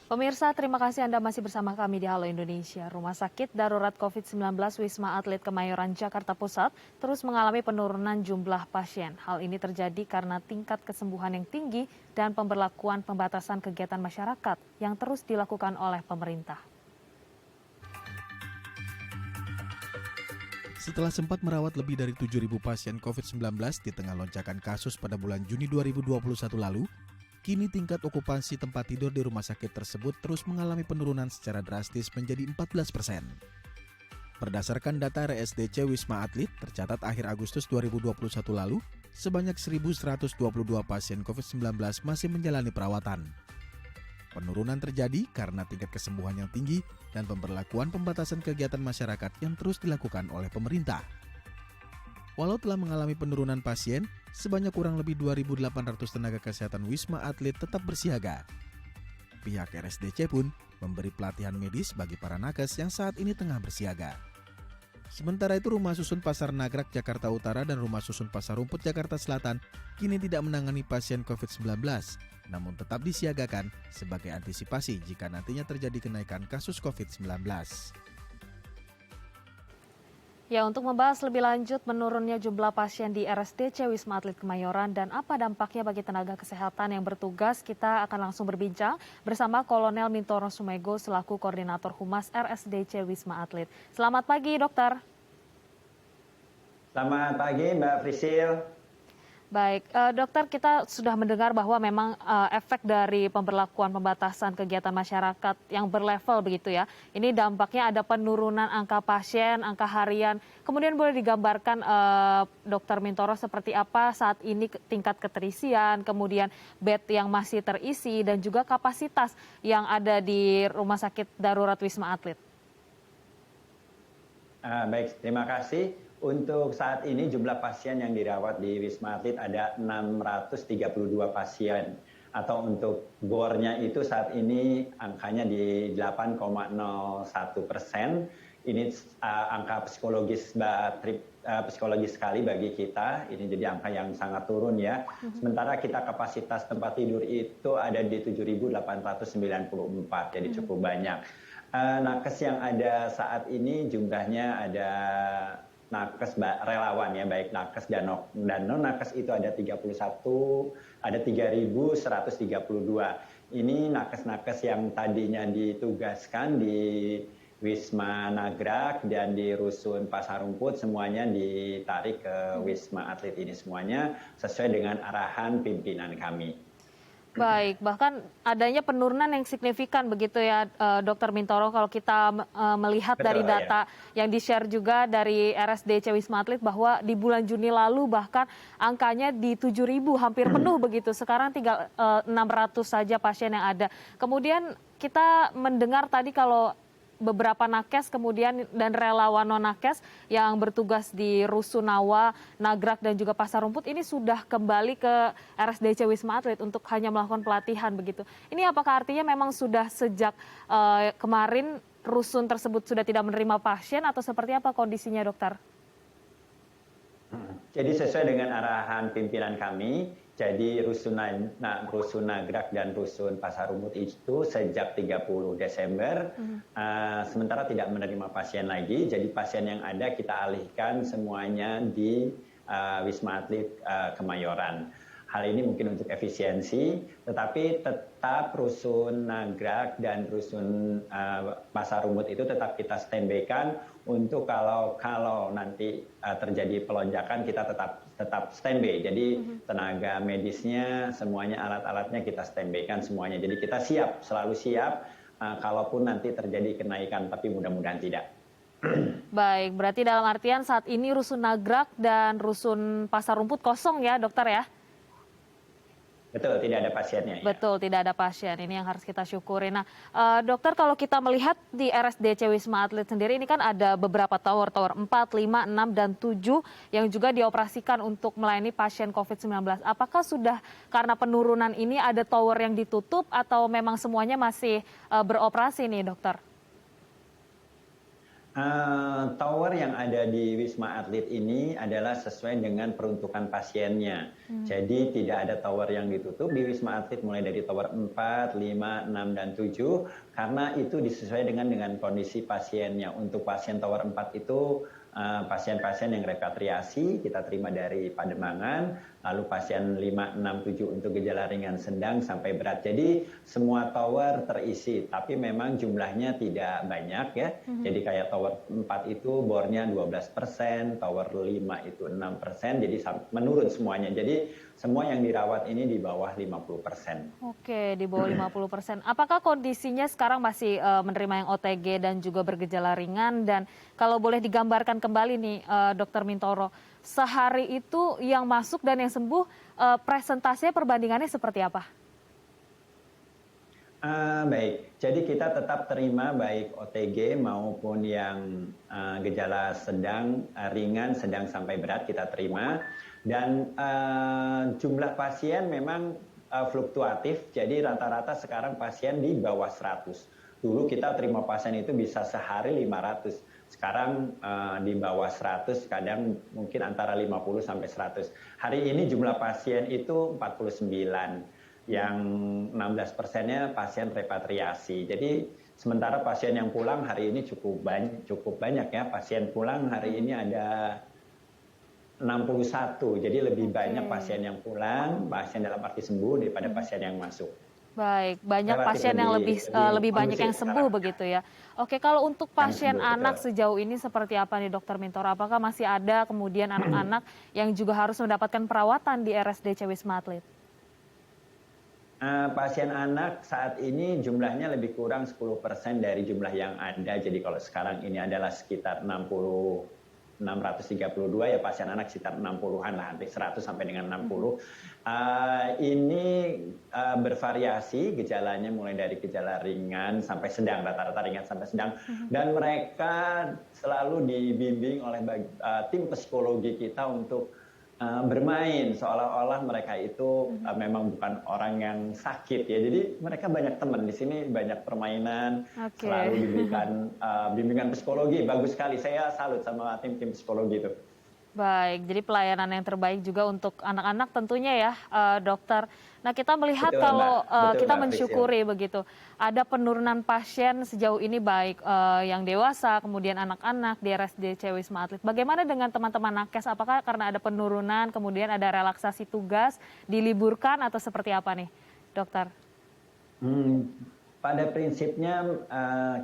Pemirsa, terima kasih Anda masih bersama kami di Halo Indonesia. Rumah Sakit Darurat COVID-19 Wisma Atlet Kemayoran, Jakarta Pusat terus mengalami penurunan jumlah pasien. Hal ini terjadi karena tingkat kesembuhan yang tinggi dan pemberlakuan pembatasan kegiatan masyarakat yang terus dilakukan oleh pemerintah. Setelah sempat merawat lebih dari 7.000 pasien COVID-19 di tengah lonjakan kasus pada bulan Juni 2021 lalu, kini tingkat okupansi tempat tidur di rumah sakit tersebut terus mengalami penurunan secara drastis menjadi 14%. Berdasarkan data RSDC Wisma Atlet, tercatat akhir Agustus 2021 lalu, sebanyak 1.122 pasien COVID-19 masih menjalani perawatan. Penurunan terjadi karena tingkat kesembuhan yang tinggi dan pemberlakuan pembatasan kegiatan masyarakat yang terus dilakukan oleh pemerintah. Walau telah mengalami penurunan pasien, sebanyak kurang lebih 2.800 tenaga kesehatan Wisma Atlet tetap bersiaga. Pihak RSDC pun memberi pelatihan medis bagi para nakes yang saat ini tengah bersiaga. Sementara itu, Rumah Susun Pasar Nagrak Jakarta Utara dan Rumah Susun Pasar Rumput Jakarta Selatan kini tidak menangani pasien COVID-19, namun tetap disiagakan sebagai antisipasi jika nantinya terjadi kenaikan kasus COVID-19. Ya, untuk membahas lebih lanjut menurunnya jumlah pasien di RSDC Wisma Atlet Kemayoran dan apa dampaknya bagi tenaga kesehatan yang bertugas, kita akan langsung berbincang bersama Kolonel Mintoro Sumego selaku Koordinator Humas RSDC Wisma Atlet. Selamat pagi, Dokter. Selamat pagi, Mbak Frisil. Baik, dokter, kita sudah mendengar bahwa memang efek dari pemberlakuan pembatasan kegiatan masyarakat yang berlevel begitu ya. Ini dampaknya ada penurunan angka pasien, angka harian. Kemudian boleh digambarkan Dokter Mintoro seperti apa saat ini tingkat keterisian, kemudian bed yang masih terisi dan juga kapasitas yang ada di Rumah Sakit Darurat Wisma Atlet. Baik, terima kasih. Untuk saat ini jumlah pasien yang dirawat di Wisma Atlet ada 632 pasien. Atau untuk bornya itu saat ini angkanya di 8,01%. Ini angka psikologis psikologis sekali bagi kita. Ini jadi angka yang sangat turun ya. Sementara kita kapasitas tempat tidur itu ada di 7.894, jadi cukup banyak. Nakes yang ada saat ini jumlahnya ada nakes relawan ya, baik nakes dan non nakes itu ada 31, ada 3.132. Ini nakes-nakes yang tadinya ditugaskan di Wisma Nagrak dan di Rusun Pasar Rumput semuanya ditarik ke Wisma Atlet ini semuanya sesuai dengan arahan pimpinan kami. Baik, bahkan adanya penurunan yang signifikan begitu ya, Dokter Mintoro, kalau kita melihat Betul, dari data yang di-share juga dari RSDC Wisma Atlet bahwa di bulan Juni lalu bahkan angkanya di 7.000 hampir penuh begitu. Sekarang tinggal 600 saja pasien yang ada. Kemudian kita mendengar tadi kalau beberapa nakes kemudian dan relawan non-nakes yang bertugas di Rusunawa, Nagrak dan juga Pasar Rumput ini sudah kembali ke RSDC Wisma Atlet untuk hanya melakukan pelatihan begitu. Ini apakah artinya memang sudah sejak kemarin rusun tersebut sudah tidak menerima pasien atau seperti apa kondisinya, Dokter? Jadi sesuai dengan arahan pimpinan kami, jadi Rusun Nagrak dan Rusun Pasar Rumput itu sejak 30 Desember, sementara tidak menerima pasien lagi, jadi pasien yang ada kita alihkan semuanya di Wisma Atlet Kemayoran. Hal ini mungkin untuk efisiensi, tetapi tetap Rusun Nagrak dan Rusun Pasar Rumput itu tetap kita standby-kan untuk kalau nanti terjadi pelonjakan kita tetap standby. Jadi tenaga medisnya semuanya, alat-alatnya kita standby-kan semuanya. Jadi kita siap, selalu siap kalaupun nanti terjadi kenaikan, tapi mudah-mudahan tidak. Baik, berarti dalam artian saat ini Rusun Nagrak dan Rusun Pasar Rumput kosong ya, Dokter ya? Betul, tidak ada pasiennya. Betul, tidak ada pasien. Ini yang harus kita syukuri. Nah, Dokter, kalau kita melihat di RSDC Wisma Atlet sendiri, ini kan ada beberapa tower 4, 5, 6, dan 7 yang juga dioperasikan untuk melayani pasien COVID-19. Apakah sudah karena penurunan ini ada tower yang ditutup atau memang semuanya masih beroperasi nih, Dokter? Tower yang ada di Wisma Atlet ini adalah sesuai dengan peruntukan pasiennya. Jadi tidak ada tower yang ditutup di Wisma Atlet mulai dari tower 4, 5, 6, dan 7 karena itu disesuaikan dengan kondisi pasiennya. Untuk pasien tower 4 itu pasien-pasien yang repatriasi kita terima dari Pademangan, lalu pasien 5, 6, 7 untuk gejala ringan sedang sampai berat. Jadi semua tower terisi, tapi memang jumlahnya tidak banyak ya. Jadi kayak tower 4 itu bornya 12%, tower 5 itu 6%, jadi menurun semuanya. Jadi semua yang dirawat ini di bawah 50%. Oke, di bawah 50%. Apakah kondisinya sekarang masih menerima yang OTG dan juga bergejala ringan? Dan kalau boleh digambarkan kembali nih, Dr. Mintoro, sehari itu yang masuk dan yang sembuh, presentasinya perbandingannya seperti apa? Baik, jadi kita tetap terima baik OTG maupun yang gejala sedang, ringan, sedang sampai berat kita terima. Dan jumlah pasien memang fluktuatif, jadi rata-rata sekarang pasien di bawah 100. Dulu kita terima pasien itu bisa sehari 500. Sekarang di bawah 100, kadang mungkin antara 50 sampai 100. Hari ini jumlah pasien itu 49. Yang 16%-nya pasien repatriasi. Jadi sementara pasien yang pulang hari ini cukup banyak ya. Pasien pulang hari ini ada 61. Jadi lebih banyak pasien yang pulang, pasien dalam arti sembuh daripada pasien yang masuk. Baik, banyak Relatif pasien yang lebih banyak yang sembuh sekarang. begitu ya. Oke, kalau untuk pasien sembuh, anak betul. sejauh ini seperti apa nih Dokter Mintoro? Apakah masih ada kemudian anak-anak yang juga harus mendapatkan perawatan di RSDC Wisma Atlet? Pasien anak saat ini jumlahnya lebih kurang 10% dari jumlah yang ada. Jadi kalau sekarang ini adalah sekitar 632 ya pasien anak sekitar 60-an lah, hampir 100 sampai dengan 60. Ini bervariasi gejalanya mulai dari gejala ringan sampai sedang, rata-rata ringan sampai sedang. Dan mereka selalu dibimbing oleh tim psikologi kita untuk bermain seolah-olah mereka itu memang bukan orang yang sakit ya. Jadi mereka banyak teman di sini, banyak permainan, selalu diberikan bimbingan psikologi. Bagus sekali, saya salut sama tim psikologi itu. Baik, jadi pelayanan yang terbaik juga untuk anak-anak tentunya ya, dokter. Nah, kita melihat Betul, kalau Betul, kita Mbak mensyukuri begitu, ada penurunan pasien sejauh ini baik yang dewasa, kemudian anak-anak di RSDC Wisma Atlet. Bagaimana dengan teman-teman nakes? Apakah karena ada penurunan, kemudian ada relaksasi tugas, diliburkan atau seperti apa nih, dokter? Pada prinsipnya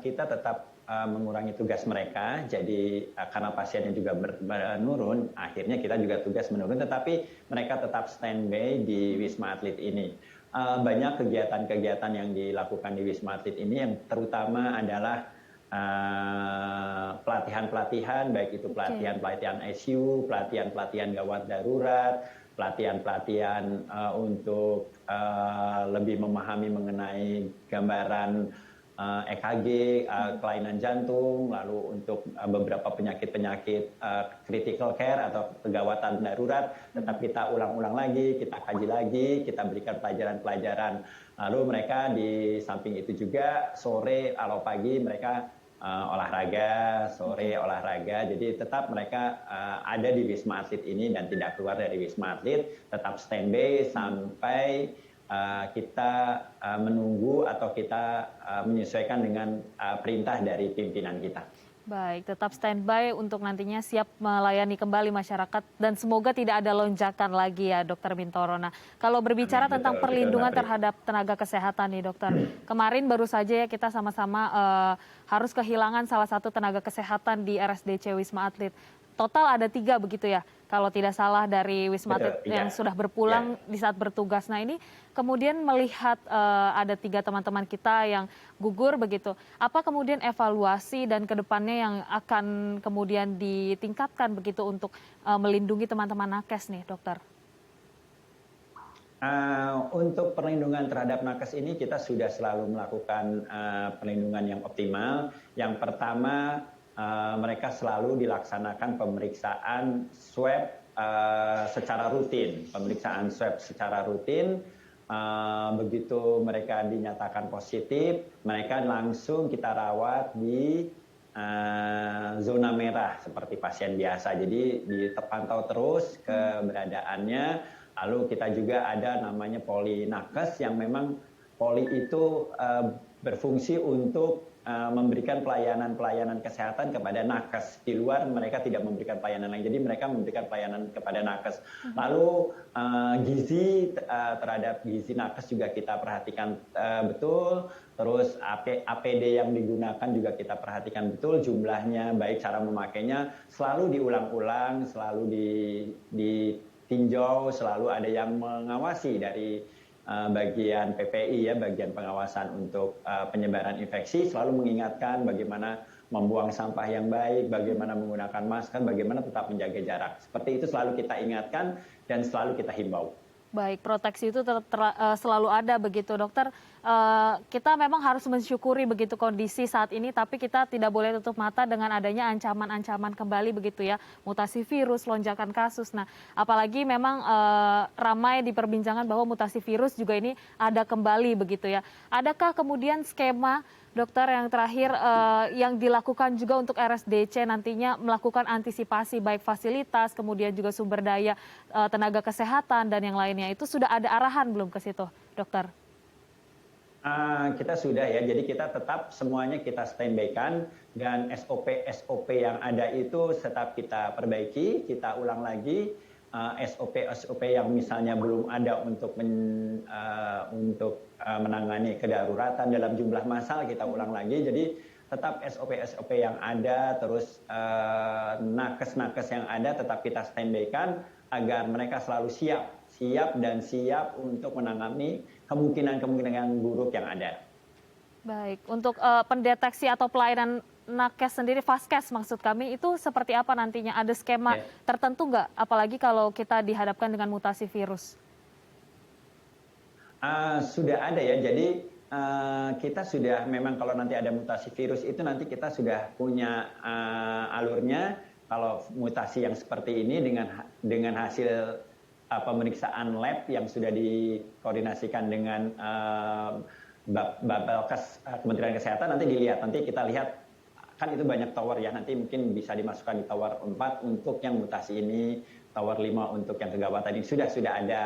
kita tetap mengurangi tugas mereka, jadi karena pasiennya juga menurun, akhirnya kita juga tugas menurun, tetapi mereka tetap standby di Wisma Atlet ini. Banyak kegiatan-kegiatan yang dilakukan di Wisma Atlet ini yang terutama adalah pelatihan-pelatihan, baik itu pelatihan-pelatihan ICU, pelatihan-pelatihan gawat darurat, pelatihan-pelatihan untuk lebih memahami mengenai gambaran EKG, kelainan jantung, lalu untuk beberapa penyakit-penyakit critical care atau kegawatan darurat, tetap kita ulang-ulang lagi, kita kaji lagi, kita berikan pelajaran-pelajaran. Lalu mereka di samping itu juga sore atau pagi mereka olahraga, sore olahraga. Jadi tetap mereka ada di Wisma Atlet ini dan tidak keluar dari Wisma Atlet, tetap standby sampai kita menunggu atau kita menyesuaikan dengan perintah dari pimpinan kita. Baik, tetap standby untuk nantinya siap melayani kembali masyarakat dan semoga tidak ada lonjakan lagi ya Dokter Mintoro. Nah, kalau berbicara tentang perlindungan terhadap tenaga kesehatan nih Dokter, kemarin baru saja ya kita sama-sama harus kehilangan salah satu tenaga kesehatan di RSDC Wisma Atlet. Total ada 3 begitu ya, kalau tidak salah dari Wisma Atlet yang sudah berpulang di saat bertugas. Nah ini kemudian melihat ada 3 teman-teman kita yang gugur begitu. Apa kemudian evaluasi dan kedepannya yang akan kemudian ditingkatkan begitu untuk melindungi teman-teman nakes nih dokter? Untuk perlindungan terhadap nakes ini kita sudah selalu melakukan perlindungan yang optimal. Yang pertama, mereka selalu dilaksanakan pemeriksaan swab secara rutin. Pemeriksaan swab secara rutin, begitu mereka dinyatakan positif, mereka langsung kita rawat di zona merah seperti pasien biasa. Jadi dipantau terus keberadaannya. Lalu kita juga ada namanya polinakes yang memang poli itu berfungsi untuk memberikan pelayanan kesehatan kepada nakes. Di luar mereka tidak memberikan pelayanan lain, jadi mereka memberikan pelayanan kepada nakes. Lalu gizi, terhadap gizi nakes juga kita perhatikan betul. Terus APD yang digunakan juga kita perhatikan betul jumlahnya, baik cara memakainya, selalu diulang-ulang, selalu ditinjau, selalu ada yang mengawasi dari bagian PPI ya, bagian pengawasan untuk penyebaran infeksi, selalu mengingatkan bagaimana membuang sampah yang baik, bagaimana menggunakan masker, bagaimana tetap menjaga jarak. Seperti itu selalu kita ingatkan dan selalu kita himbau. Baik, proteksi itu selalu ada begitu, dokter. Kita memang harus mensyukuri begitu kondisi saat ini, tapi kita tidak boleh tutup mata dengan adanya ancaman-ancaman kembali begitu ya, mutasi virus, lonjakan kasus. Nah, apalagi memang ramai diperbincangkan bahwa mutasi virus juga ini ada kembali begitu ya. Adakah kemudian skema dokter yang terakhir yang dilakukan juga untuk RSDC nantinya melakukan antisipasi baik fasilitas, kemudian juga sumber daya tenaga kesehatan dan yang lainnya, itu sudah ada arahan belum ke situ, dokter? Kita sudah ya, jadi kita tetap semuanya kita standby-kan dan SOP yang ada itu tetap kita perbaiki, kita ulang lagi. SOP yang misalnya belum ada untuk menangani kedaruratan dalam jumlah massal, kita ulang lagi. Jadi tetap SOP yang ada, terus nakes yang ada tetap kita standby-kan agar mereka selalu siap untuk menangani kemungkinan yang buruk yang ada. Baik, untuk pendeteksi atau pelayanan nakes sendiri, Vaskes maksud kami, itu seperti apa nantinya? Ada skema tertentu nggak? Apalagi kalau kita dihadapkan dengan mutasi virus? Sudah ada ya, jadi kita sudah memang kalau nanti ada mutasi virus itu nanti kita sudah punya alurnya. Kalau mutasi yang seperti ini dengan hasil pemeriksaan lab yang sudah dikoordinasikan dengan Bapelkes Kementerian Kesehatan, nanti dilihat, nanti kita lihat kan itu banyak tower ya, nanti mungkin bisa dimasukkan di tower 4 untuk yang mutasi ini, tower 5 untuk yang kegawatan ini. Sudah ada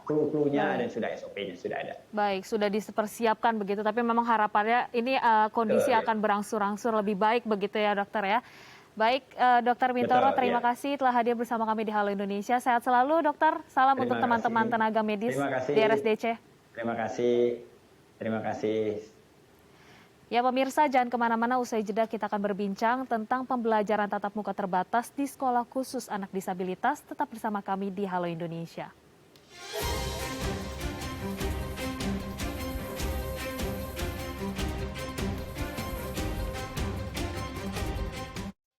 clue-nya dan sudah SOP-nya sudah ada. Baik, sudah dipersiapkan begitu, tapi memang harapannya ini kondisi akan berangsur-angsur lebih baik begitu ya dokter ya. Baik, Dr. Mintoro, terima kasih telah hadir bersama kami di Halo Indonesia. Sehat selalu dokter, salam untuk teman-teman tenaga medis di RSDC. Terima kasih. Ya pemirsa, jangan kemana-mana, usai jeda kita akan berbincang tentang pembelajaran tatap muka terbatas di sekolah khusus anak disabilitas. Tetap bersama kami di Halo Indonesia.